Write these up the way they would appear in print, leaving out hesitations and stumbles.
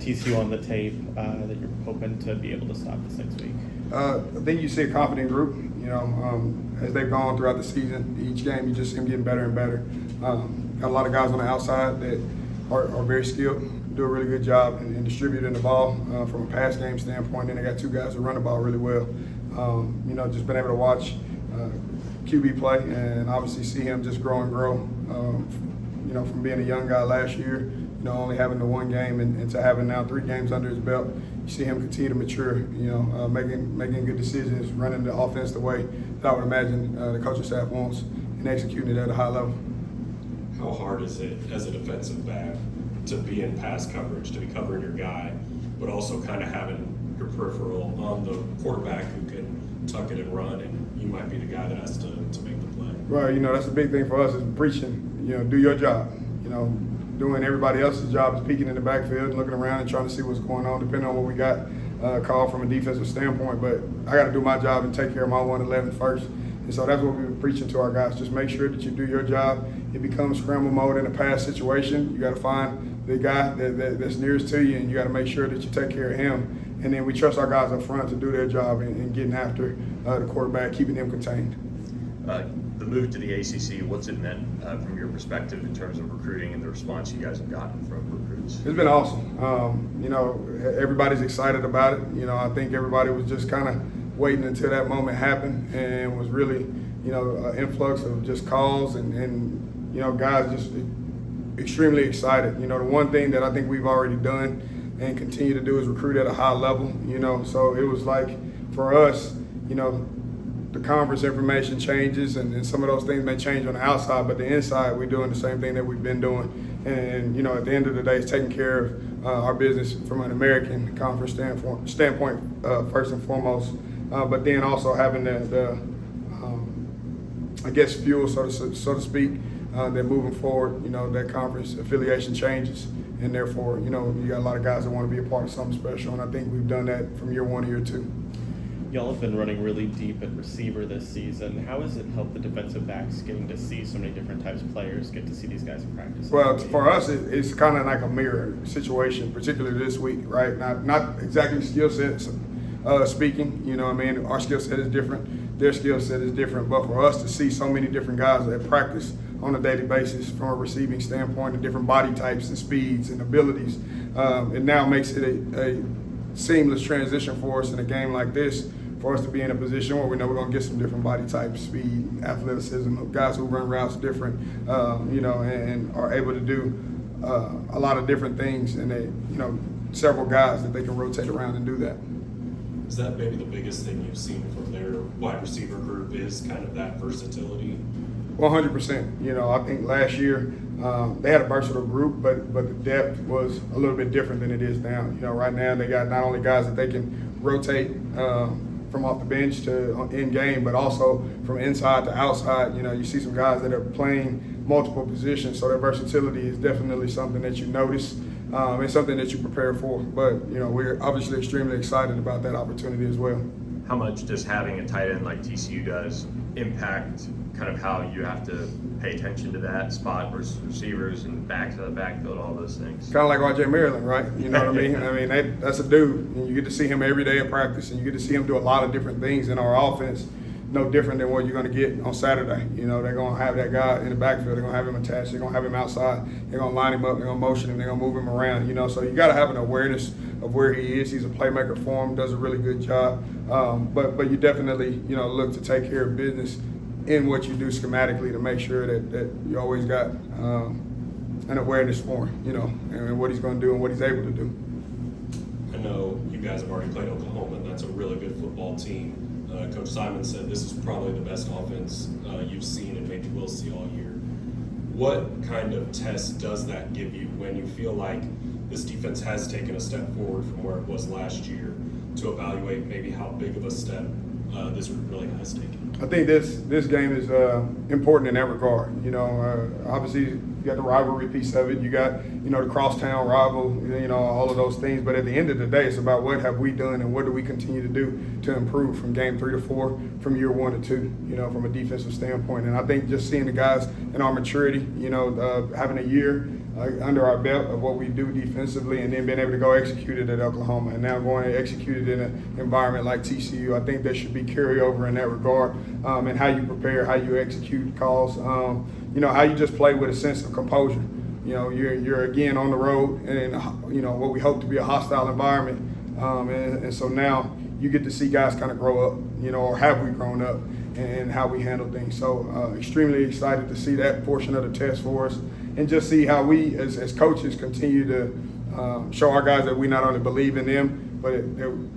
TCU on the tape that you're hoping to be able to stop this next week? I think you see a confident group. As they've gone throughout the season, each game you just see them getting better and better. Got a lot of guys on the outside that are very skilled, do a really good job in distributing the ball from a pass game standpoint. And they got two guys that run the ball really well. Just been able to watch QB play and obviously see him just grow and grow. From being a young guy last year, only having the one game and to having now 3 games under his belt, you see him continue to mature, making good decisions, running the offense the way that I would imagine the coaching staff wants and executing it at a high level. How hard is it as a defensive back to be in pass coverage, to be covering your guy, but also kind of having your peripheral on the quarterback who can tuck it and run, and you might be the guy that has to make the play? Right, that's the big thing for us is preaching, do your job. Doing everybody else's job is peeking in the backfield and looking around and trying to see what's going on, depending on what we got called from a defensive standpoint. But I got to do my job and take care of my 111 first. And so that's what we've been preaching to our guys. Just make sure that you do your job. It becomes scramble mode in a pass situation. You got to find the guy that's nearest to you, and you got to make sure that you take care of him. And then we trust our guys up front to do their job in getting after the quarterback, keeping him contained. The move to the ACC, what's it meant from your perspective in terms of recruiting and the response you guys have gotten from recruits? It's been awesome. Everybody's excited about it. I think everybody was just kind of waiting until that moment happened, and was really, an influx of just calls and guys just extremely excited. The one thing that I think we've already done and continue to do is recruit at a high level. So it was like for us, the conference information changes and some of those things may change on the outside, but the inside we're doing the same thing that we've been doing. And at the end of the day, it's taking care of our business from an American conference standpoint first and foremost, but then also having the fuel, so to speak, that moving forward, that conference affiliation changes, and therefore, you got a lot of guys that want to be a part of something special, and I think we've done that from year 1 to year 2. Y'all have been running really deep at receiver this season. How has it helped the defensive backs getting to see so many different types of players, get to see these guys in practice? Well, for us, it's kind of like a mirror situation, particularly this week, right? Not exactly skill sets speaking, our skill set is different, their skill set is different, but for us to see so many different guys at practice on a daily basis from a receiving standpoint and different body types and speeds and abilities, it now makes it a seamless transition for us in a game like this, for us to be in a position where we know we're going to get some different body types, speed, athleticism, guys who run routes different, and are able to do a lot of different things, and several guys that they can rotate around and do that. Is that maybe the biggest thing you've seen from their wide receiver group is kind of that versatility? 100%. I think last year they had a versatile group, but the depth was a little bit different than it is now. Right now they got not only guys that they can rotate from off the bench to in game, but also from inside to outside. You see some guys that are playing multiple positions, so their versatility is definitely something that you notice. It's something that you prepare for, but we're obviously extremely excited about that opportunity as well. How much does having a tight end like TCU does impact kind of how you have to pay attention to that spot versus receivers and back to the backfield, all those things? Kind of like RJ Maryland, right? You know what I mean? That's a dude, and you get to see him every day at practice, and you get to see him do a lot of different things in our offense. No different than what you're going to get on Saturday. They're going to have that guy in the backfield. They're going to have him attached. They're going to have him outside. They're going to line him up. They're going to motion him. They're going to move him around. So you got to have an awareness of where he is. He's a playmaker for him. Does a really good job. But you definitely look to take care of business in what you do schematically to make sure that you always got an awareness for him. And what he's going to do and what he's able to do. I know you guys have already played Oklahoma, and that's a really good football team. Coach Simon said this is probably the best offense you've seen and maybe will see all year. What kind of test does that give you when you feel like this defense has taken a step forward from where it was last year to evaluate maybe how big of a step this really has taken? I think this game is important in that regard. Obviously you got the rivalry piece of it. You got the crosstown rival. All of those things. But at the end of the day, it's about what have we done and what do we continue to do to improve from game 3 to 4, from year 1 to 2. From a defensive standpoint. And I think just seeing the guys in our maturity, having a year under our belt of what we do defensively, and then being able to go execute it at Oklahoma, and now going to execute it in an environment like TCU. I think there should be carryover in that regard, and how you prepare, how you execute calls, how you just play with a sense of composure. You're again on the road, and what we hope to be a hostile environment, and so now you get to see guys kind of grow up, or have we grown up, and how we handle things. So extremely excited to see that portion of the test for us, and just see how we as coaches continue to show our guys that we not only believe in them, but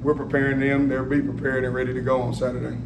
we're preparing them. They'll be prepared and ready to go on Saturday.